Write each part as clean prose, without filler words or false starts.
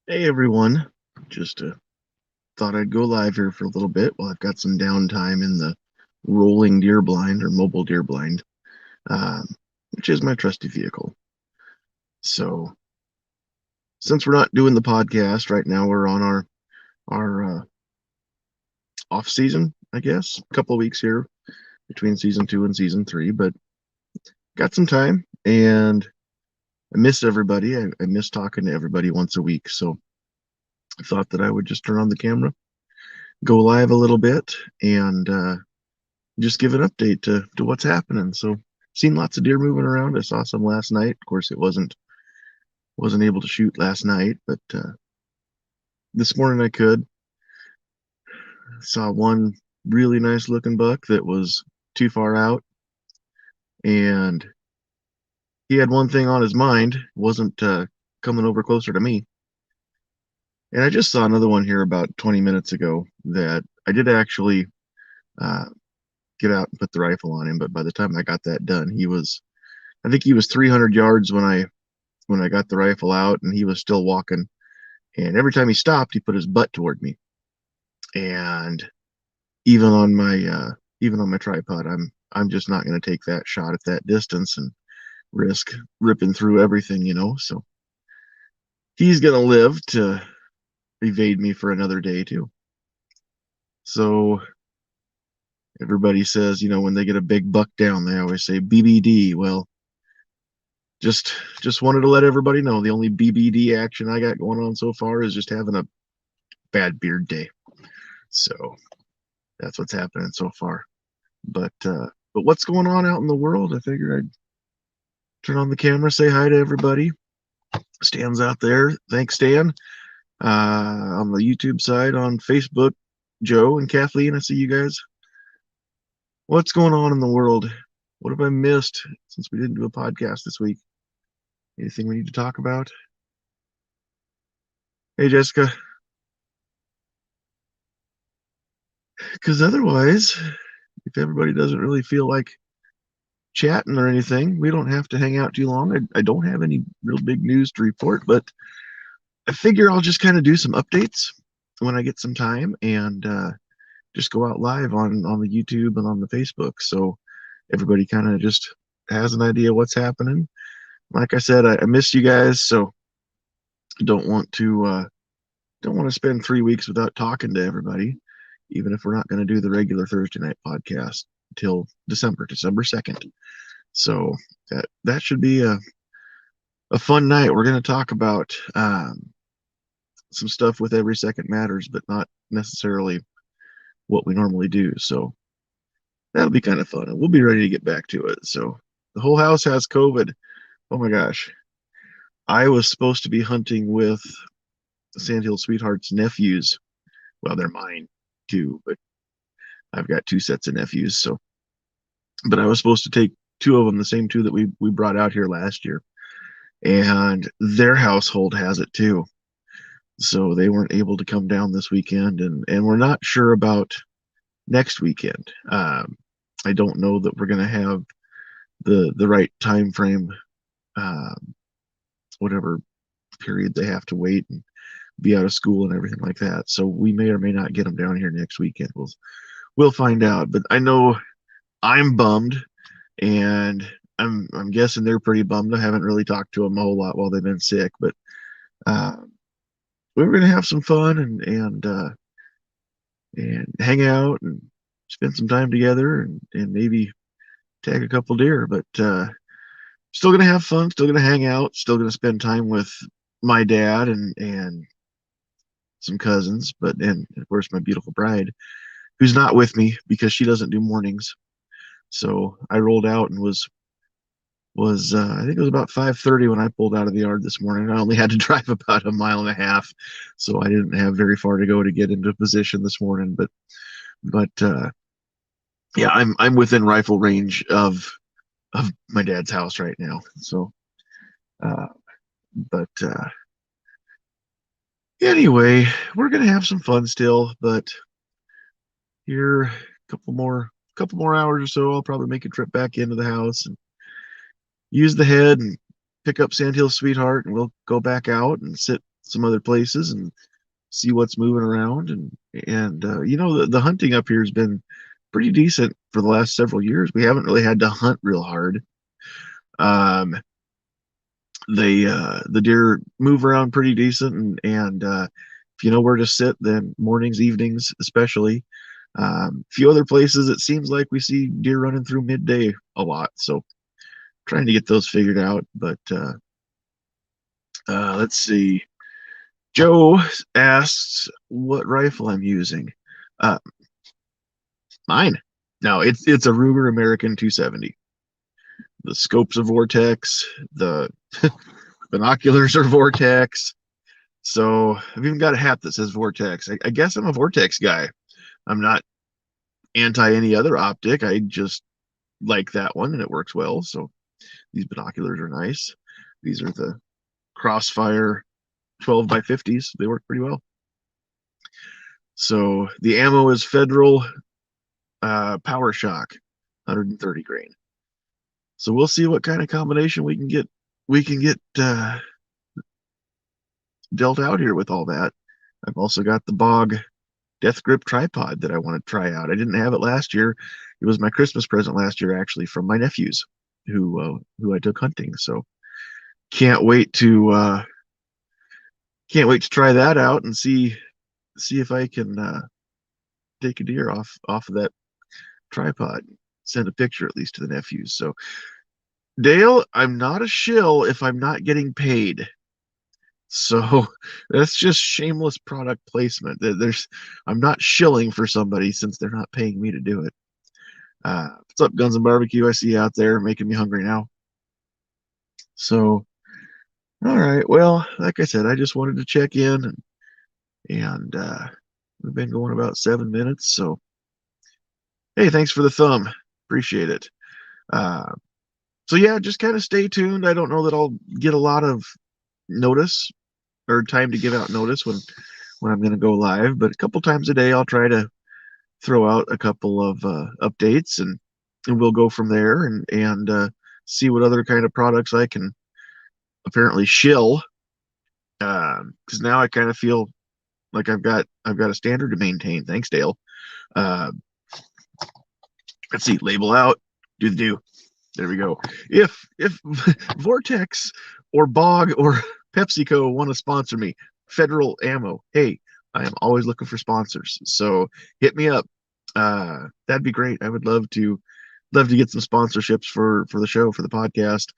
Hey everyone, just thought I'd go live here for a little bit while I've got some downtime in the rolling deer blind or mobile deer blind, um, which is my trusty vehicle. So since we're not doing the podcast right now, we're on our off season, I guess, a couple of weeks here between season two and season three, but got some time and I miss everybody. I miss talking to everybody once a week, so I thought that I would just turn on the camera, go live a little bit, and just give an update to what's happening. So seen lots of deer moving around. I saw some last night. Of course, it wasn't able to shoot last night, but this morning I could. Saw one really nice looking buck that was too far out, and he had one thing on his mind, wasn't coming over closer to me. And I just saw another one here about 20 minutes ago that I did actually uh, get out and put the rifle on him, but by the time I got that done, I think he was 300 yards when I got the rifle out, and he was still walking. And every time he stopped, he put his butt toward me. And even on my even on my tripod, I'm just not going to take that shot at that distance and risk ripping through everything. So he's going to live to evade me for another day too. So everybody says, when they get a big buck down, they always say BBD. Well, just wanted to let everybody know the only BBD action I got going on so far is just having a bad beard day. So that's what's happening so far. But what's going on out in the world? I figured I'd turn on the camera, say hi to everybody. Stan's out there. Thanks, Stan. On the YouTube side, on Facebook, Joe and Kathleen, I see you guys. What's going on in the world? What have I missed since we didn't do a podcast this week? Anything we need to talk about? Hey, Jessica. Because otherwise, if everybody doesn't really feel like chatting or anything, we don't have to hang out too long. I don't have any real big news to report, but I figure I'll just kind of do some updates when I get some time and just go out live on the YouTube and on the Facebook, so everybody kind of just has an idea what's happening. Like I said, I miss you guys, so don't want to don't want to spend 3 weeks without talking to everybody, even if we're not going to do the regular Thursday night podcast until December 2nd. So that should be a fun night. We're going to talk about some stuff with Every Second Matters, but not necessarily what we normally do. So that'll be kind of fun. And we'll be ready to get back to it. So the whole house has COVID. Oh my gosh. I was supposed to be hunting with Sandhill Sweetheart's nephews. Well, they're mine too, but I've got two sets of nephews. So, but I was supposed to take two of them, the same two that we brought out here last year, and their household has it too. So they weren't able to come down this weekend, and we're not sure about next weekend. I don't know that we're going to have the right time frame, um, whatever period they have to wait and be out of school and everything like that. So we may or may not get them down here next weekend. We'll find out. But I know I'm bummed, and I'm guessing they're pretty bummed. I haven't really talked to them a whole lot while they've been sick, but uh, we were going to have some fun and hang out and spend some time together and maybe tag a couple deer. But still going to have fun, still going to hang out, still going to spend time with my dad and some cousins, but and of course my beautiful bride, who's not with me because she doesn't do mornings. So I rolled out and was I think it was about 5:30 when I pulled out of the yard this morning. I only had to drive about a mile and a half, so I didn't have very far to go to get into position this morning. But yeah, I'm within rifle range of my dad's house right now. So, uh, but anyway, we're gonna have some fun still. But here, a couple more hours or so, I'll probably make a trip back into the house and use the head and pick up Sandhill Sweetheart, and we'll go back out and some other places and see what's moving around. And you know, the hunting up here has been pretty decent for the last several years. We haven't really had to hunt real hard. Um, the deer move around pretty decent, and if you know where to sit, then mornings, evenings, especially. Few other places, it seems like we see deer running through midday a lot. So trying to get those figured out. But let's see. Joe asks what rifle I'm using. Uh, Mine. No, it's a Ruger American 270. The scopes are Vortex. The binoculars are Vortex. So I've even got a hat that says Vortex. I guess I'm a Vortex guy. I'm not anti any other optic. I just like that one and it works well. So these binoculars are nice. These are the Crossfire 12 by 50s. They work pretty well. So the ammo is Federal Power Shock, 130 grain. So we'll see what kind of combination we can get. We can get dealt out here with all that. I've also got the Bog Death Grip tripod that I want to try out. I didn't have it last year. It was my Christmas present last year, actually, from my nephews who I took hunting. So can't wait to try that out and see if I can take a deer off of that tripod. Send a picture at least to the nephews. So Dale, I'm not a shill if I'm not getting paid. So that's just shameless product placement. I'm not shilling for somebody since they're not paying me to do it. What's up, Guns and Barbecue? I see you out there making me hungry now. So, all right. Well, like I said, I just wanted to check in, and we've been going about 7 minutes. So, hey, thanks for the thumb. Appreciate it. So yeah, just kind of stay tuned. I don't know that I'll get a lot of notice or time to give out notice when I'm going to go live, but a couple times a day I'll try to throw out a couple of updates, and we'll go from there and see what other kind of products I can apparently shill, because now I kind of feel like I've got a standard to maintain. Thanks, Dale. Uh, let's see, label out, do the do. There we go. If Vortex or Bog or PepsiCo want to sponsor me, Federal Ammo, hey, I am always looking for sponsors. So hit me up. That'd be great. I would love to get some sponsorships for the show, for the podcast,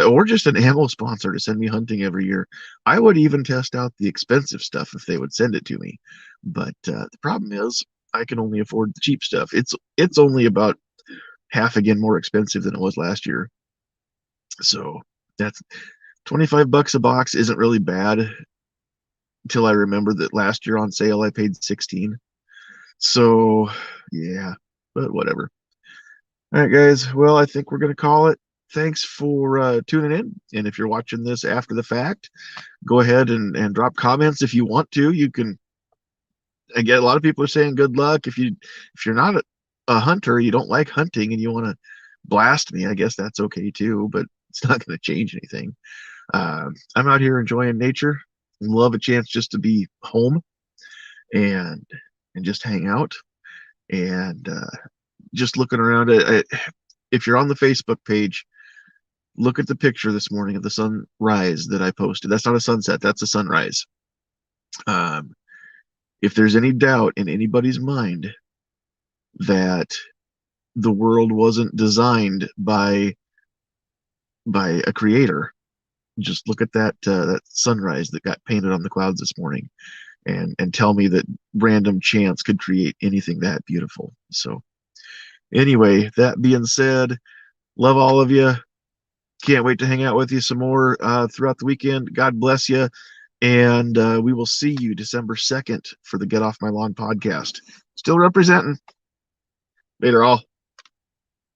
or just an ammo sponsor to send me hunting every year. I would even test out the expensive stuff if they would send it to me. But the problem is I can only afford the cheap stuff. It's only about half again more expensive than it was last year. So that's $25 a box isn't really bad until I remember that last year on sale I paid 16. So yeah, but whatever. All right, guys. Well, I think we're gonna call it. Thanks for tuning in. And if you're watching this after the fact, go ahead and drop comments if you want to. You can. I get a lot of people are saying good luck. If you're not a hunter, you don't like hunting, and you want to blast me, I guess that's okay too. But it's not going to change anything. I'm out here enjoying nature and love a chance just to be home and just hang out and just looking around. If you're on the Facebook page, look at the picture this morning of the sunrise that I posted. That's not a sunset, that's a sunrise. If there's any doubt in anybody's mind that the world wasn't designed by a creator, just look at that sunrise that got painted on the clouds this morning, and tell me that random chance could create anything that beautiful. So anyway, that being said, love all of you. Can't wait to hang out with you some more throughout the weekend. God bless you. And we will see you December 2nd for the Get Off My Lawn podcast. Still representing. Later, all.